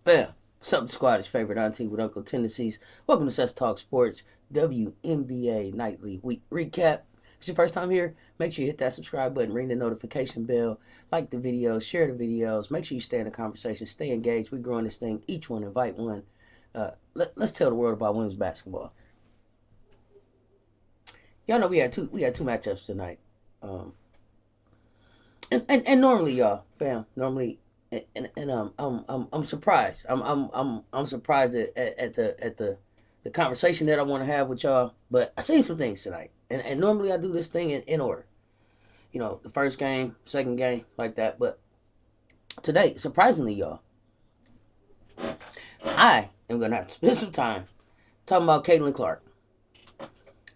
Bam. What's up, the squad? It's favorite auntie with Uncle Tendencies. Welcome to Cess Talk Sports WNBA Nightly Week Recap. If it's your first time here, make sure you hit that subscribe button, ring the notification bell, like the videos, share the videos. Make sure you stay in the conversation, stay engaged. We're growing this thing. Each one invite one. Let's tell the world about women's basketball. Y'all know we had two matchups tonight. And normally, y'all, fam, normally, I'm surprised. I'm surprised at the conversation that I want to have with y'all. But I seen some things tonight, and normally I do this thing in order. You know, the first game, second game, like that. But today, surprisingly, y'all, I am gonna have to spend some time talking about Caitlin Clark.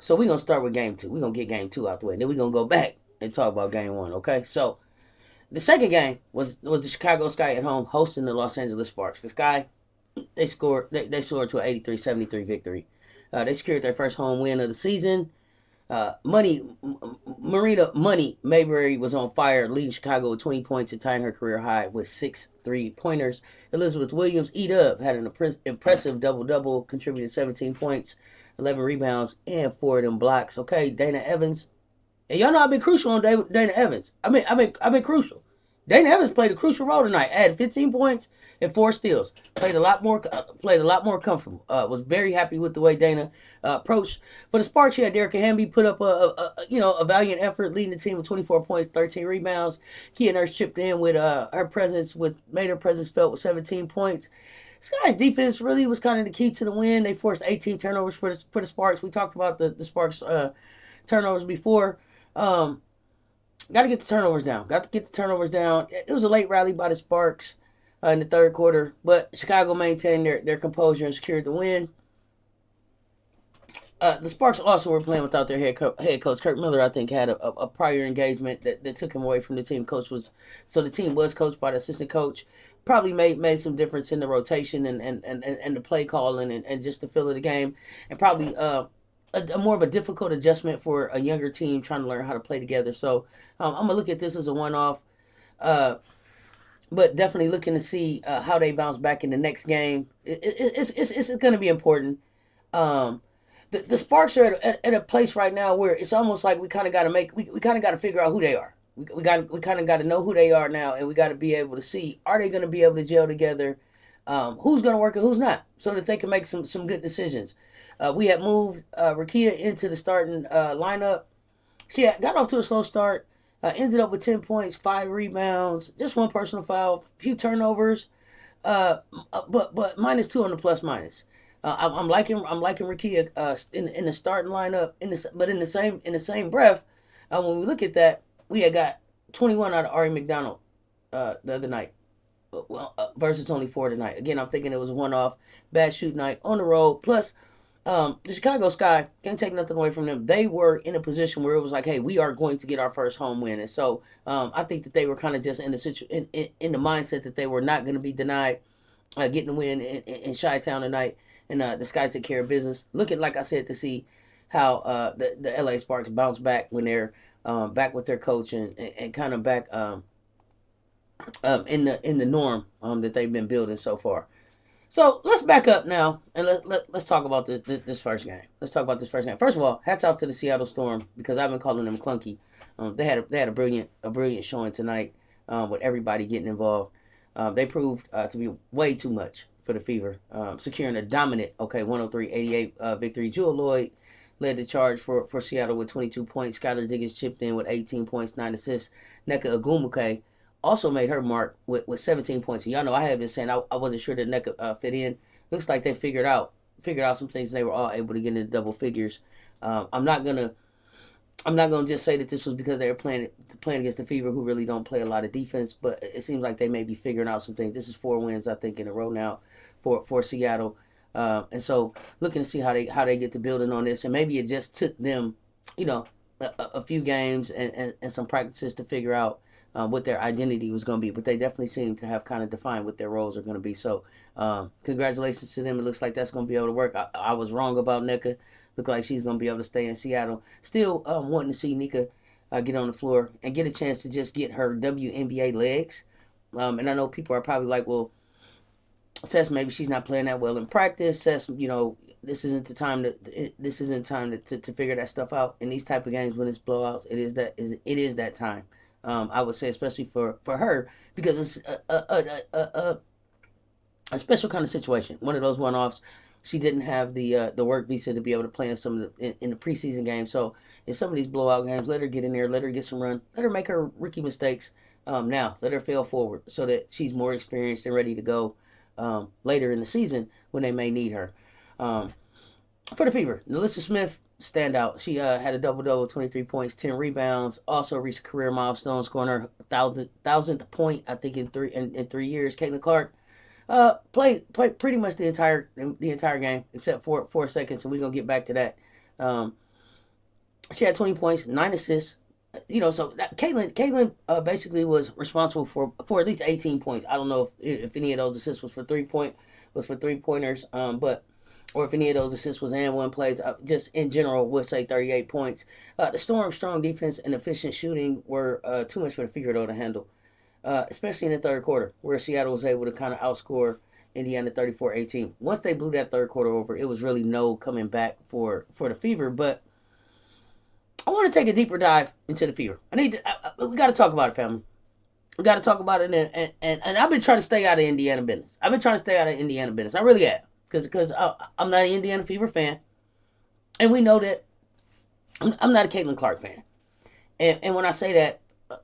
So we're gonna start with game two. We're gonna get game two out the way. Then we're gonna go back and talk about game one, okay? So the second game was the Chicago Sky at home hosting the Los Angeles Sparks. The Sky, they soared to an 83-73 victory. They secured their first home win of the season. Marina Money Mayberry was on fire, leading Chicago with 20 points and tying her career high with 6 3-pointers. Elizabeth Williams, E-Dub, had an impressive double-double, contributed 17 points, 11 rebounds, and 4 of them blocks. Okay, Dana Evans. And y'all know I've been crucial on Dana Evans. I've been crucial. Dana Evans played a crucial role tonight. Added 15 points and 4 steals. Played a lot more comfortable. Was very happy with the way Dana approached. For the Sparks, yeah, Derek Hamby put up a valiant effort, leading the team with 24 points, 13 rebounds. Kia Nurse chipped in with made her presence felt with 17 points. Sky's defense really was kind of the key to the win. They forced 18 turnovers for the Sparks. We talked about the Sparks turnovers before. Got to get the turnovers down. It was a late rally by the Sparks in the third quarter, but Chicago maintained their composure and secured the win. The Sparks also were playing without their head coach. Kurt Miller, I think, had a prior engagement that took him away from the team. The team was coached by the assistant coach. Probably made some difference in the rotation and the play calling and just the feel of the game, and probably a more of a difficult adjustment for a younger team trying to learn how to play together. So I'm going to look at this as a one-off, but definitely looking to see how they bounce back in the next game. It's going to be important. The Sparks are at a place right now where it's almost like we kind of got to figure out who they are. We kind of got to know who they are now, and we got to be able to see, are they going to be able to gel together? Who's going to work and who's not, so that they can make some good decisions. We had moved Rakia into the starting lineup. She got off to a slow start. Ended up with 10 points, 5 rebounds, just 1 personal foul, a few turnovers, but -2 on the plus minus. I'm liking Rakia in the starting lineup. But in the same breath, when we look at that, we had got 21 out of Ari McDonald the other night. Versus only 4 tonight. Again, I'm thinking it was a one-off bad shoot night on the road. Plus, the Chicago Sky, can't take nothing away from them. They were in a position where it was like, hey, we are going to get our first home win. And so I think that they were kind of just in the mindset that they were not going to be denied getting the win in Chi-Town tonight. And the Sky took care of business. Looking, like I said, to see how the LA Sparks bounce back when they're back with their coach and kind of back in the norm that they've been building so far. So let's back up now and let's talk about this first game. Let's talk about this first game. First of all, hats off to the Seattle Storm, because I've been calling them clunky. They had a brilliant showing tonight with everybody getting involved. They proved to be way too much for the Fever, securing a dominant 103-88 victory. Jewel Lloyd led the charge for Seattle with 22 points. Skylar Diggins chipped in with 18 points, 9 assists. Nneka Ogwumike also made her mark with 17 points. And y'all know I had been saying I wasn't sure that Nneka fit in. Looks like they figured out some things, and they were all able to get into double figures. I'm not gonna just say that this was because they were playing against the Fever, who really don't play a lot of defense, but it seems like they may be figuring out some things. This is 4 wins, I think, in a row now for Seattle. And so looking to see how they get to building on this, and maybe it just took them, a few games and some practices to figure out what their identity was going to be. But they definitely seem to have kind of defined what their roles are going to be. So congratulations to them. It looks like that's going to be able to work. I was wrong about Nneka. Look like she's going to be able to stay in Seattle. Still wanting to see Nika get on the floor and get a chance to just get her WNBA legs. And I know people are probably like, well, Cess, maybe she's not playing that well in practice. Cess, this isn't the time to figure that stuff out. In these type of games when it's blowouts, it is that time. I would say especially for her because it's a special kind of situation. One of those one offs. She didn't have the work visa to be able to play in some of in the preseason games. So in some of these blowout games, let her get in there, let her get some run, let her make her rookie mistakes. Now let her fail forward so that she's more experienced and ready to go later in the season when they may need her. Um, for the Fever, Nalissa Smith standout. She had a double double, 23 points, 10 rebounds. Also reached a career milestone, scoring her thousandth point I think in 3 years. Caitlin Clark played pretty much the entire game except for 4 seconds, and we're gonna get back to that. Um, she had 20 points, 9 assists. So Caitlin basically was responsible for at least 18 points. I don't know if any of those assists was for 3 pointers, but or if any of those assists was and one plays. Just in general, we'll say 38 points. The Storm's strong defense and efficient shooting were too much for the Fever though to handle, especially in the third quarter, where Seattle was able to kind of outscore Indiana 34-18. Once they blew that third quarter over, it was really no coming back for the Fever. But I want to take a deeper dive into the Fever. We got to talk about it, family. We got to talk about it, and I've been trying to stay out of Indiana business. I really have, because I'm not an Indiana Fever fan, and we know that I'm not a Caitlin Clark fan. And when I say that,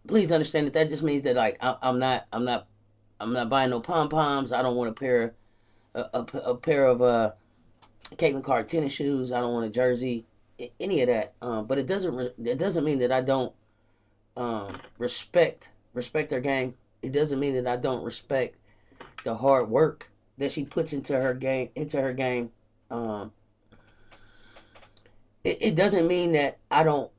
please understand that just means that like I'm not buying no pom poms. I don't want a pair of Caitlin Clark tennis shoes. I don't want a jersey, any of that. But it doesn't mean that I don't respect her game. It doesn't mean that I don't respect the hard work that she puts into her game. It doesn't mean that I don't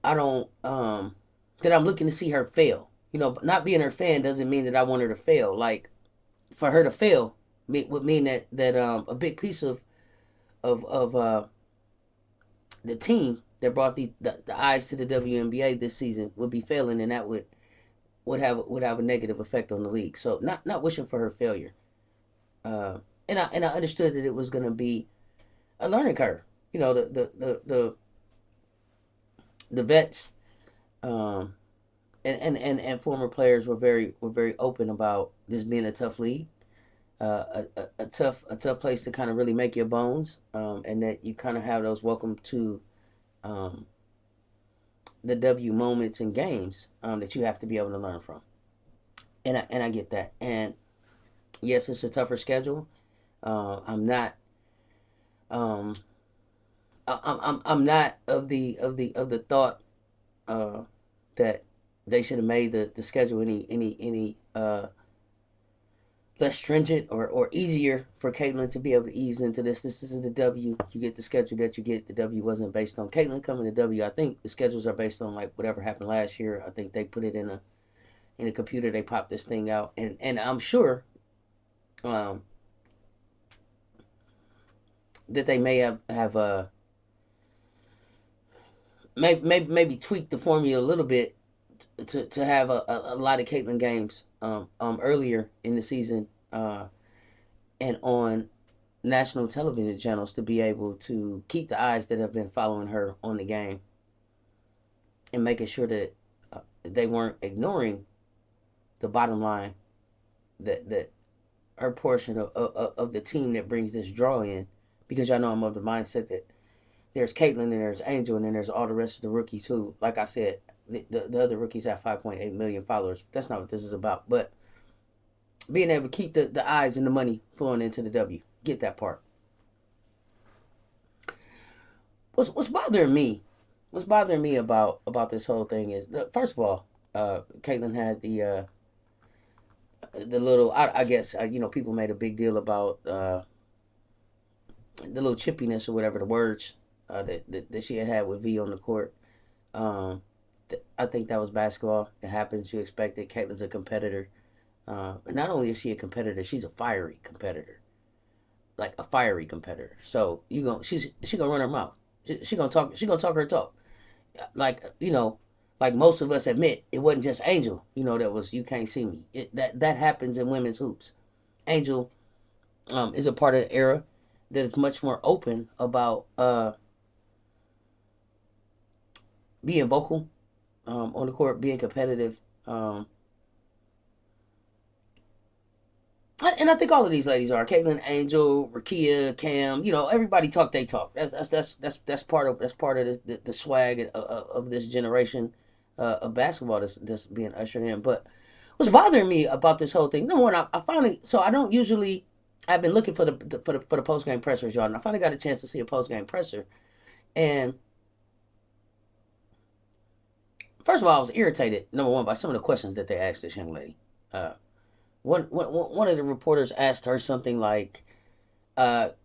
that I'm looking to see her fail. Not being her fan doesn't mean that I want her to fail. Like, for her to fail would mean that a big piece of the team that brought the eyes to the WNBA this season would be failing, and that would have a negative effect on the league. So not wishing for her failure. And I understood that it was going to be a learning curve. The vets and former players were very open about this being a tough league, a tough place to kind of really make your bones, and that you kind of have those welcome to the W moments and games that you have to be able to learn from, and I get that. And yes, it's a tougher schedule. I'm not. I'm not of the thought that they should have made the schedule any less stringent or easier for Caitlin to be able to ease into this. This is the W. You get the schedule that you get. The W wasn't based on Caitlin coming to W. I think the schedules are based on like whatever happened last year. I think they put it in a computer. They popped this thing out, and I'm sure that they may have maybe tweaked the formula a little bit to have a lot of Caitlin games earlier in the season and on national television channels to be able to keep the eyes that have been following her on the game and making sure that they weren't ignoring the bottom line, that her portion of the team that brings this draw in, because y'all know I'm of the mindset that there's Caitlin and there's Angel and then there's all the rest of the rookies who, like I said, the other rookies have 5.8 million followers. That's not what this is about. But being able to keep the eyes and the money flowing into the W. Get that part. What's bothering me about this whole thing is, first of all, Caitlin had the little, I guess, people made a big deal about the little chippiness or whatever the words that she had with V on the court. I think that was basketball. It happens. You expect it. Caitlin's a competitor. Not only is she a competitor, she's a fiery competitor. Like a fiery competitor. So she's gonna run her mouth. She gonna talk. She gonna talk her talk. Like like most of us admit, it wasn't just Angel. That was "you can't see me." That happens in women's hoops. Angel is a part of the era that is much more open about being vocal on the court, being competitive. And I think all of these ladies are Caitlin, Angel, Rakia, Cam. You know, everybody talk. They talk. That's part of the swag of this generation of basketball that's being ushered in. But what's bothering me about this whole thing? Number one, I finally, so I don't usually. I've been looking for the post game pressers, y'all, and I finally got a chance to see a post game presser. And first of all, I was irritated. Number one, by some of the questions that they asked this young lady. Uh, one of the reporters asked her something like, the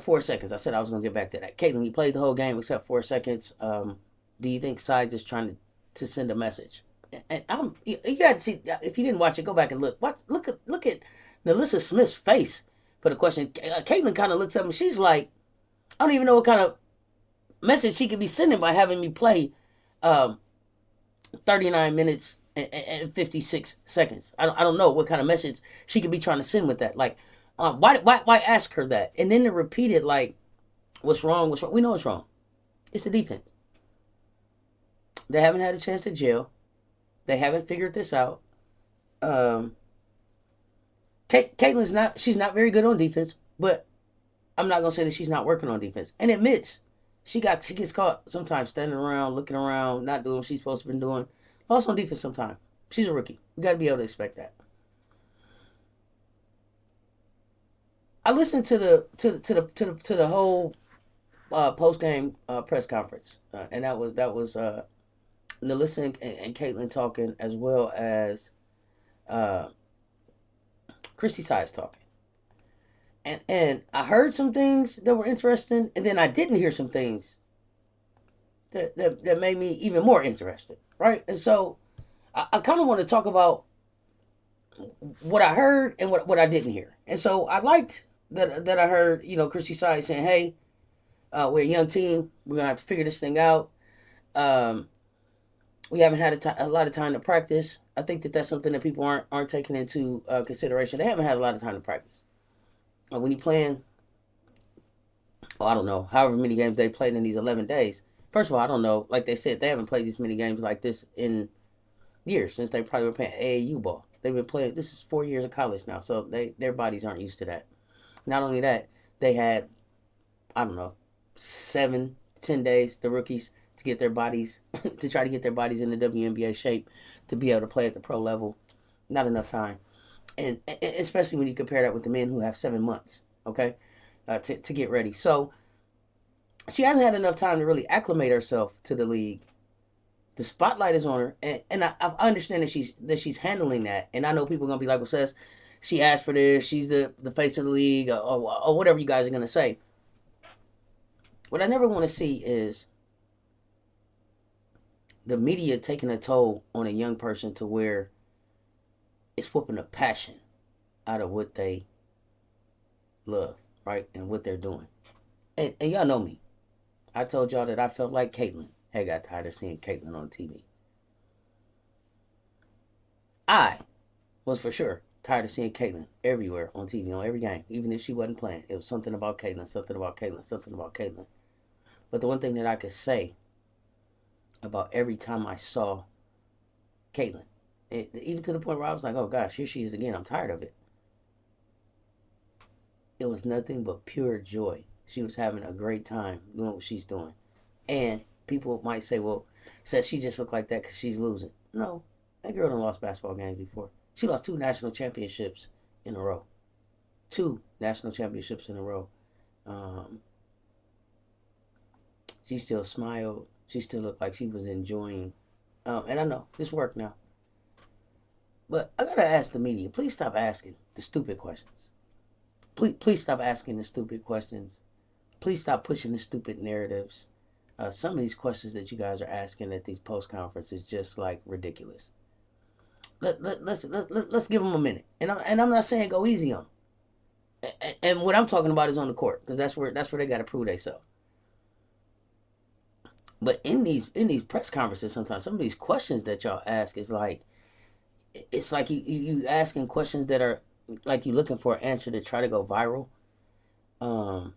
4 seconds. I said I was going to get back to that. Caitlin, you played the whole game except 4 seconds. Do you think Sides is trying to send a message? And you got to see, if you didn't watch it, go back and look. Look at Nalissa Smith's face for the question. Caitlin kind of looks at me. She's like, I don't even know what kind of message she could be sending by having me play 39 minutes and 56 seconds. I don't know what kind of message she could be trying to send with that. Like, why ask her that? And then to repeat it like, what's wrong? What's wrong? We know what's wrong. It's the defense. They haven't had a chance to gel. They haven't figured this out. Caitlin's she's not very good on defense, but I'm not gonna say that she's not working on defense. And admits she gets caught sometimes standing around, looking around, not doing what she's supposed to be doing. Lost on defense sometimes. She's a rookie. We got to be able to expect that. I listened to the whole post game press conference, and that was Nalissa and Caitlin talking, as well as Christy Sides talking. And I heard some things that were interesting, and then I didn't hear some things that made me even more interested, right? And so I kind of want to talk about what I heard and what I didn't hear. And so I liked that I heard, Christy Sides saying, hey, we're a young team. We're going to have to figure this thing out. We haven't had a lot of time to practice. I think that's something that people aren't taking into consideration. They haven't had a lot of time to practice. When you're playing, I don't know, however many games they played in these 11 days. First of all, I don't know. Like they said, they haven't played these many games like this in years, since they probably were playing AAU ball. They've been playing, this is 4 years of college now, so their bodies aren't used to that. Not only that, they had, I don't know, 7-10 days, the rookies, to get their bodies, to try to get their bodies in the WNBA shape to be able to play at the pro level. Not enough time. And especially when you compare that with the men who have 7 months, okay, to get ready. So she hasn't had enough time to really acclimate herself to the league. The spotlight is on her, and I understand that she's handling that. And I know people are gonna be like, "Well, Cess, she asked for this. She's the face of the league, or whatever you guys are gonna say." What I never want to see is the media taking a toll on a young person to where it's whooping the passion out of what they love, right, and what they're doing. And y'all know me. I told y'all that I felt like Caitlin. I got tired of seeing Caitlin on TV. I was for sure tired of seeing Caitlin everywhere on TV, on every game, even if she wasn't playing. It was something about Caitlin, something about Caitlin, something about Caitlin. But the one thing that I could say about every time I saw Caitlin, even to the point where I was like, oh gosh, here she is again, I'm tired of it. It was nothing but pure joy. She was having a great time doing what she's doing. And people might say, well, says she just looked like that because she's losing. No, that girl done lost basketball games before. She lost 2 national championships in a row. 2 national championships in a row. She still smiled. She still looked like she was enjoying. And I know, this work now. But I gotta ask the media, please stop asking the stupid questions. Please stop asking the stupid questions. Please stop pushing the stupid narratives. Some of these questions that you guys are asking at these post conferences is just like ridiculous. Let's give them a minute, and I'm not saying go easy on them. And what I'm talking about is on the court, because that's where they got to prove themselves. But in these press conferences, sometimes some of these questions that y'all ask is like, it's like you asking questions that are like you're looking for an answer to try to go viral. Um,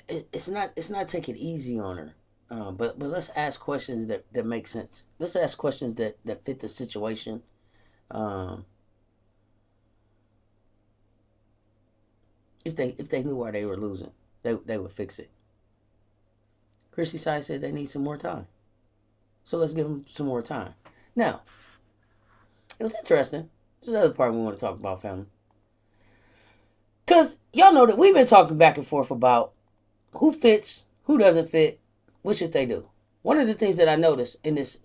it's not take it easy on her. But let's ask questions that make sense. Let's ask questions that fit the situation. Um, if they knew why they were losing, they would fix it. Christy Side said they need some more time, so let's give them some more time. Now, it was interesting. This is the other part we want to talk about, family, because y'all know that we've been talking back and forth about who fits, who doesn't fit, what should they do. One of the things that I noticed in this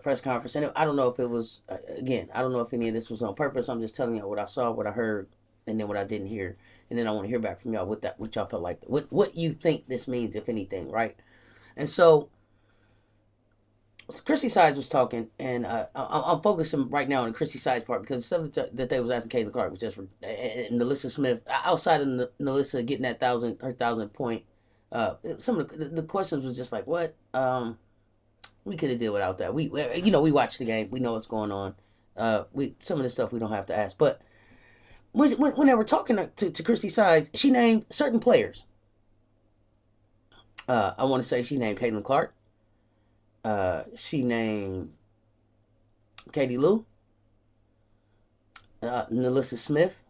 press conference, and I don't know if it was again, I don't know if any of this was on purpose. I'm just telling you what I saw, what I heard, and then what I didn't hear, and then I want to hear back from y'all what y'all felt like, what you think this means, if anything, right? And so Chrissy Sides was talking, and I'm focusing right now on the Chrissy Sides part because the stuff that they was asking Caitlin Clark was just and Nalissa Smith outside of Nalissa getting that her 1,000 point. Some of the questions was just like what we could have did without that. We watched the game, we know what's going on. We some of the stuff we don't have to ask, but when they were talking to Christy Sides, she named certain players. I want to say she named Caitlin Clark. She named Katie Lou, Nalissa Smith,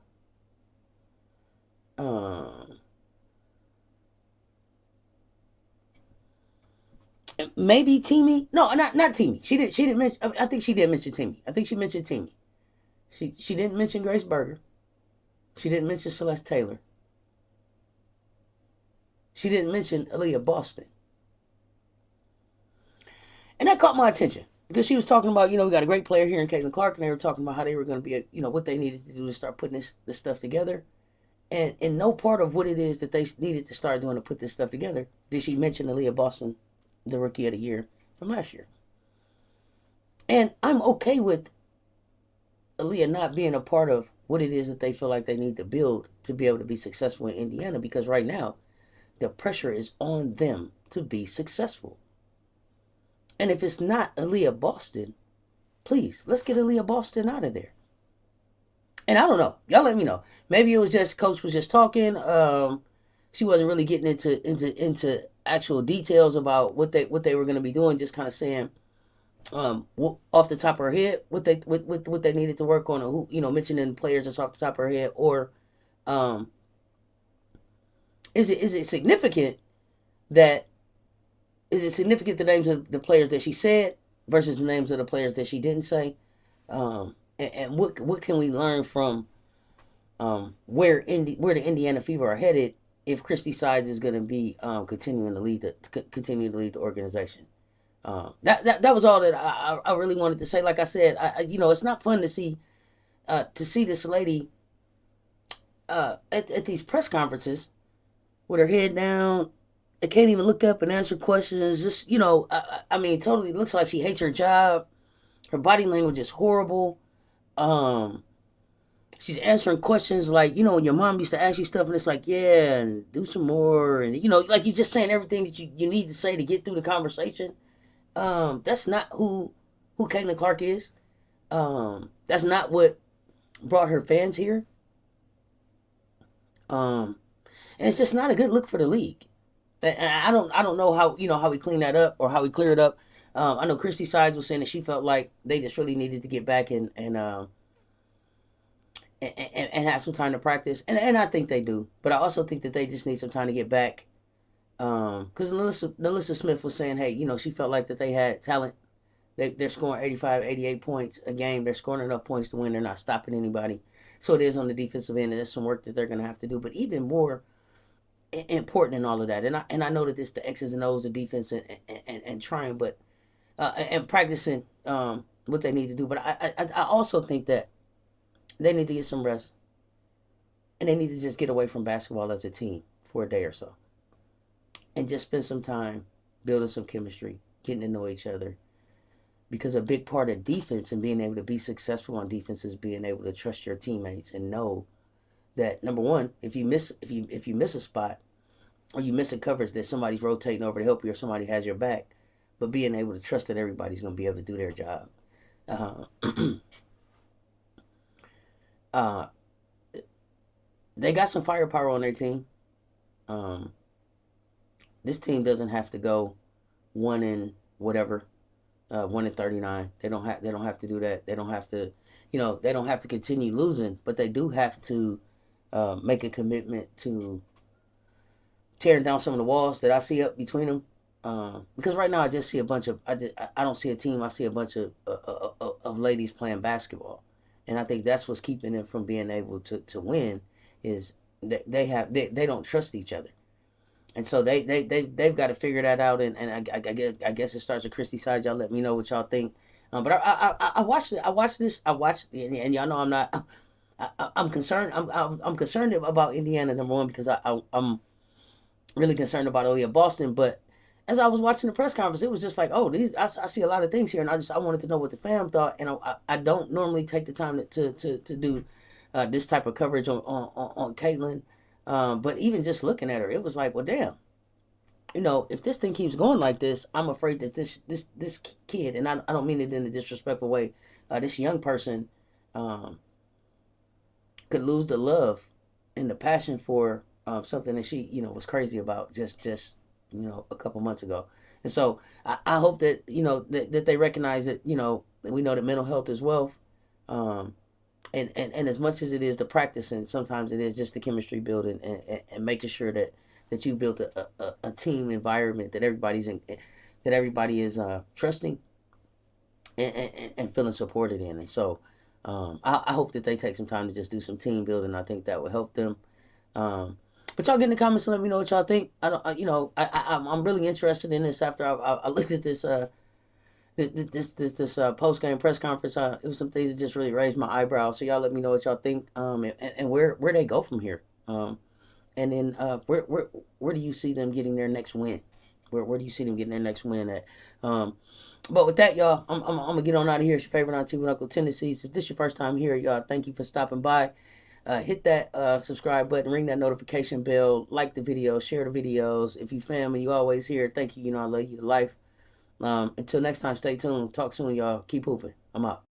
maybe Teamy. No, not Teamy. She didn't mention. I think she did mention Teamy. I think she mentioned Teamy. She didn't mention Grace Berger. She didn't mention Celeste Taylor. She didn't mention Aaliyah Boston. And that caught my attention because she was talking about, we got a great player here in Caitlin Clark, and they were talking about how they were going to be, what they needed to do to start putting this stuff together. And in no part of what it is that they needed to start doing to put this stuff together did she mention Aaliyah Boston, the Rookie of the Year from last year. And I'm okay with Aaliyah not being a part of what it is that they feel like they need to build to be able to be successful in Indiana, because right now the pressure is on them to be successful. And if it's not Aaliyah Boston, please, let's get Aaliyah Boston out of there. And I don't know. Y'all let me know. Maybe it was just Coach was just talking. She wasn't really getting into actual details about what they were going to be doing. Just kind of saying, off the top of her head, what they needed to work on, or who, mentioning players just off the top of her head, or is it significant that? Is it significant the names of the players that she said versus the names of the players that she didn't say? And what can we learn from where the Indiana Fever are headed if Christy Sides is going to be continuing to lead the organization? That was all that I really wanted to say. Like I said, it's not fun to see this lady at these press conferences with her head down. I can't even look up and answer questions. Just, totally looks like she hates her job. Her body language is horrible. She's answering questions like, when your mom used to ask you stuff and it's like, yeah, and do some more. And, like you're just saying everything that you need to say to get through the conversation. That's not who Caitlin Clark is. That's not what brought her fans here. And it's just not a good look for the league. And I don't know how we clean that up or how we clear it up. I know Christy Sides was saying that she felt like they just really needed to get back and have some time to practice, and I think they do. But I also think that they just need some time to get back. Because Nalissa Smith was saying, hey, she felt like that they had talent. They're scoring 85, 88 points a game. They're scoring enough points to win. They're not stopping anybody. So it is on the defensive end, and there's some work that they're going to have to do. But even more important in all of that, and I know that this the X's and O's of defense and trying, but and practicing what they need to do. But I also think that they need to get some rest, and they need to just get away from basketball as a team for a day or so, and just spend some time building some chemistry, getting to know each other. Because a big part of defense and being able to be successful on defense is being able to trust your teammates and know that, number one, if you miss a spot or you miss a coverage, that somebody's rotating over to help you or somebody has your back, but being able to trust that everybody's going to be able to do their job. Uh, they got some firepower on their team. Um, this team doesn't have to go one in whatever, 1-39. They don't have to do that. They don't have to, they don't have to continue losing, but they do have to make a commitment to tearing down some of the walls that I see up between them. Because right now I just see a bunch of I don't see a team. I see a bunch of ladies playing basketball, and I think that's what's keeping them from being able to win is they don't trust each other. And so they've got to figure that out. And I guess it starts with Christy side. Y'all let me know what y'all think. But I watched it. I watched, and y'all know I'm not. I'm concerned. I'm concerned about Indiana number one because I'm really concerned about Aaliyah Boston. But as I was watching the press conference, it was just like, oh, I see a lot of things here, and I wanted to know what the fam thought. And I don't normally take the time to do this type of coverage on Caitlyn. But even just looking at her, it was like, well, damn. If this thing keeps going like this, I'm afraid that this kid, and I don't mean it in a disrespectful way, this young person could lose the love and the passion for something that she, was crazy about just a couple months ago. And so I hope that, that they recognize that, we know that mental health is wealth. And as much as it is the practicing, sometimes it is just the chemistry building and making sure that you built a team environment that everybody is trusting and feeling supported in. And so I hope that they take some time to just do some team building. I think that will help them. But y'all get in the comments and let me know what y'all think. I'm really interested in this after I looked at this post game press conference. It was some things that just really raised my eyebrows. So y'all let me know what y'all think. And where they go from here. And then where do you see them getting their next win? Where do you see them getting their next win at? But with that, y'all, I'm gonna get on out of here. It's your favorite Auntie with Uncle Tendencies. If this is your first time here, y'all, thank you for stopping by. Hit that subscribe button, ring that notification bell, like the video, share the videos. If you family, you always here. Thank you. I love you to life. Until next time, stay tuned. Talk soon, y'all. Keep hooping. I'm out.